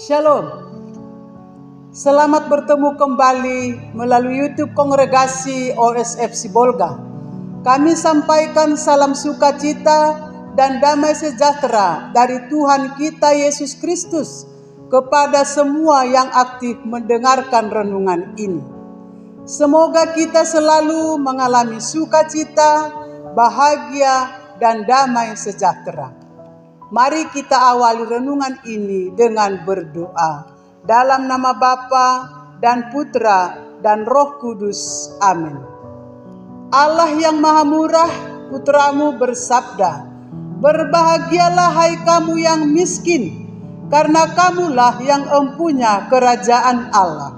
Shalom. Selamat bertemu kembali melalui YouTube Kongregasi OSF Sibolga. Kami sampaikan salam sukacita dan damai sejahtera dari Tuhan kita Yesus Kristus kepada semua yang aktif mendengarkan renungan ini. Semoga kita selalu mengalami sukacita, bahagia, dan damai sejahtera. Mari kita awali renungan ini dengan berdoa. Dalam nama Bapa dan Putra dan Roh Kudus. Amin. Allah yang Maha Murah, Putramu bersabda, "Berbahagialah hai kamu yang miskin, karena kamulah yang empunya kerajaan Allah."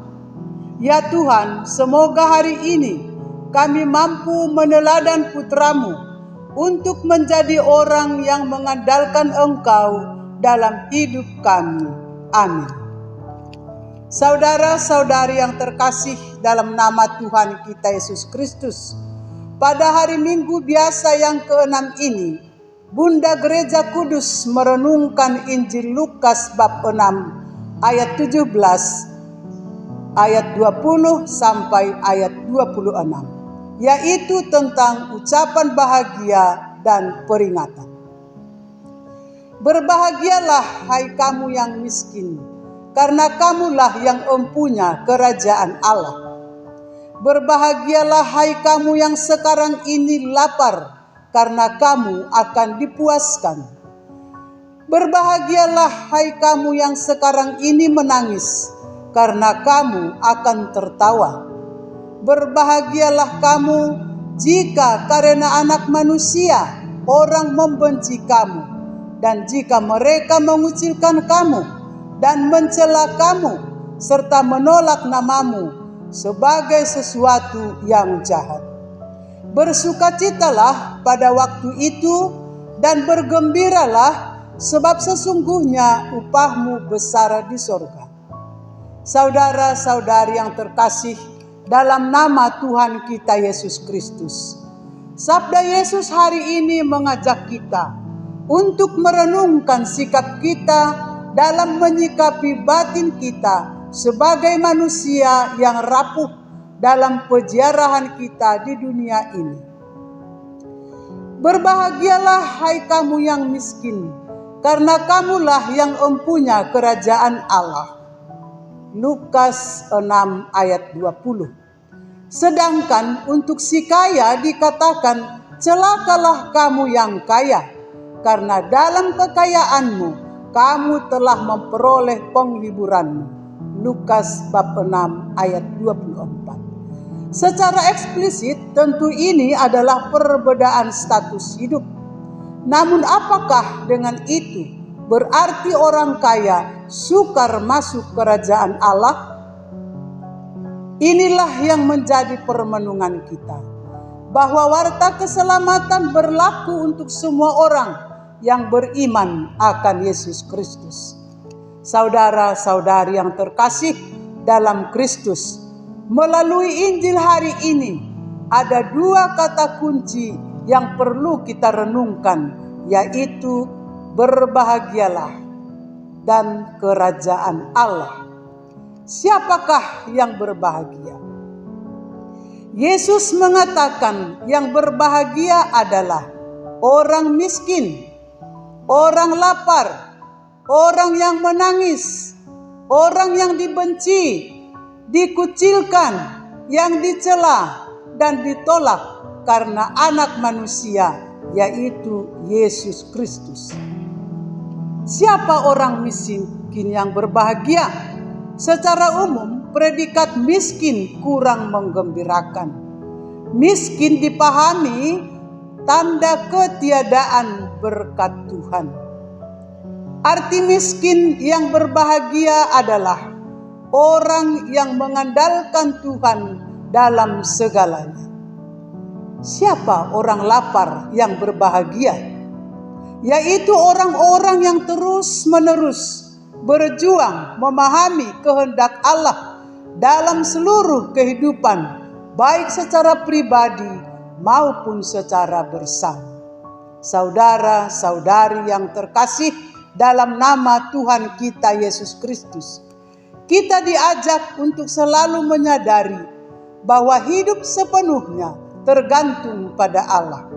Ya Tuhan, semoga hari ini kami mampu meneladan Putramu untuk menjadi orang yang mengandalkan Engkau dalam hidup kami. Amin. Saudara-saudari yang terkasih dalam nama Tuhan kita Yesus Kristus, pada hari Minggu biasa yang ke-6 ini, Bunda Gereja Kudus merenungkan Injil Lukas bab 6 ayat 17 ayat 20 sampai ayat 26. Yaitu tentang ucapan bahagia dan peringatan. Berbahagialah hai kamu yang miskin, karena kamulah yang empunya kerajaan Allah. Berbahagialah hai kamu yang sekarang ini lapar, karena kamu akan dipuaskan. Berbahagialah hai kamu yang sekarang ini menangis, karena kamu akan tertawa. Berbahagialah kamu jika karena Anak Manusia orang membenci kamu, dan jika mereka mengucilkan kamu dan mencela kamu serta menolak namamu sebagai sesuatu yang jahat. Bersukacitalah pada waktu itu dan bergembiralah, sebab sesungguhnya upahmu besar di sorga. Saudara-saudari yang terkasih dalam nama Tuhan kita Yesus Kristus, sabda Yesus hari ini mengajak kita untuk merenungkan sikap kita dalam menyikapi batin kita sebagai manusia yang rapuh dalam peziarahan kita di dunia ini. Berbahagialah hai kamu yang miskin, karena kamulah yang empunya kerajaan Allah. Lukas 6 ayat 20. Sedangkan untuk si kaya dikatakan, celakalah kamu yang kaya, karena dalam kekayaanmu kamu telah memperoleh penghiburanmu. Lukas bab 6 ayat 24. Secara eksplisit tentu ini adalah perbedaan status hidup. Namun apakah dengan itu berarti orang kaya sukar masuk kerajaan Allah? Inilah yang menjadi permenungan kita, bahwa warta keselamatan berlaku untuk semua orang yang beriman akan Yesus Kristus. Saudara-saudari yang terkasih dalam Kristus, melalui Injil hari ini ada dua kata kunci yang perlu kita renungkan, yaitu berbahagialah dan kerajaan Allah. Siapakah yang berbahagia? Yesus mengatakan yang berbahagia adalah orang miskin, orang lapar, orang yang menangis, orang yang dibenci, dikucilkan, yang dicela dan ditolak karena Anak Manusia, yaitu Yesus Kristus. Siapa orang miskin yang berbahagia? Secara umum, predikat miskin kurang menggembirakan. Miskin dipahami tanda ketiadaan berkat Tuhan. Arti miskin yang berbahagia adalah orang yang mengandalkan Tuhan dalam segalanya. Siapa orang lapar yang berbahagia? Yaitu orang-orang yang terus-menerus berjuang memahami kehendak Allah dalam seluruh kehidupan, baik secara pribadi maupun secara bersama. Saudara-saudari yang terkasih dalam nama Tuhan kita Yesus Kristus. Kita diajak untuk selalu menyadari bahwa hidup sepenuhnya tergantung pada Allah.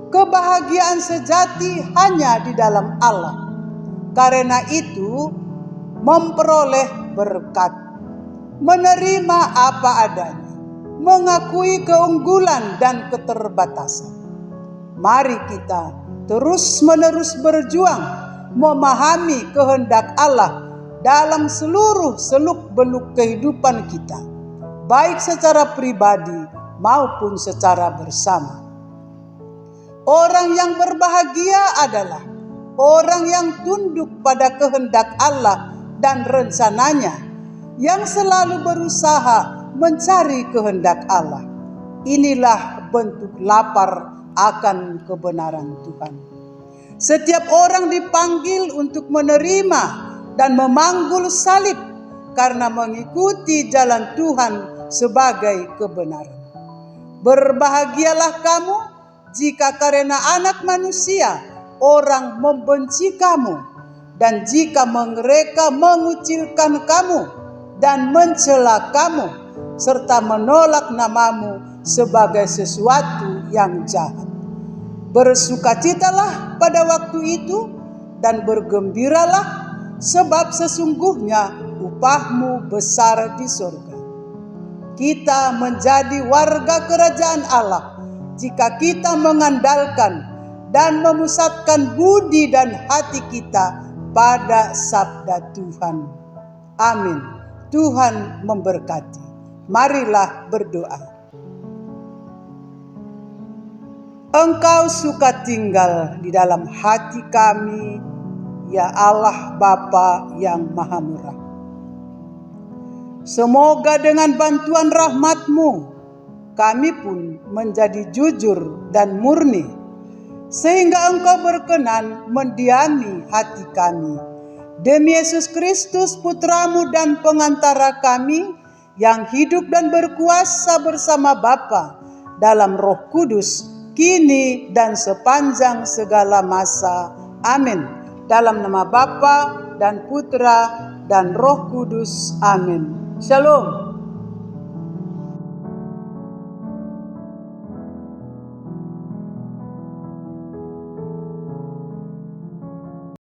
Kebahagiaan sejati hanya di dalam Allah. Karena itu, memperoleh berkat, menerima apa adanya, mengakui keunggulan dan keterbatasan. Mari kita terus-menerus berjuang memahami kehendak Allah dalam seluruh seluk-beluk kehidupan kita, baik secara pribadi maupun secara bersama. Orang yang berbahagia adalah orang yang tunduk pada kehendak Allah dan rencananya, yang selalu berusaha mencari kehendak Allah. Inilah bentuk lapar akan kebenaran Tuhan. Setiap orang dipanggil untuk menerima dan memanggul salib karena mengikuti jalan Tuhan sebagai kebenaran. Berbahagialah kamu jika karena anak manusia orang membenci kamu, dan jika mereka mengucilkan kamu dan mencela kamu, serta menolak namamu sebagai sesuatu yang jahat. Bersukacitalah pada waktu itu dan bergembiralah, sebab sesungguhnya upahmu besar di surga. Kita menjadi warga kerajaan Allah jika kita mengandalkan dan memusatkan budi dan hati kita pada sabda Tuhan. Amin. Tuhan memberkati. Marilah berdoa. Engkau suka tinggal di dalam hati kami, ya Allah Bapa yang Maha Murah. Semoga dengan bantuan rahmat-Mu, kami pun menjadi jujur dan murni, sehingga Engkau berkenan mendiami hati kami. Demi Yesus Kristus, Putra-Mu dan pengantara kami, yang hidup dan berkuasa bersama Bapa dalam Roh Kudus, kini dan sepanjang segala masa. Amin. Dalam nama Bapa dan Putra dan Roh Kudus. Amin. Shalom.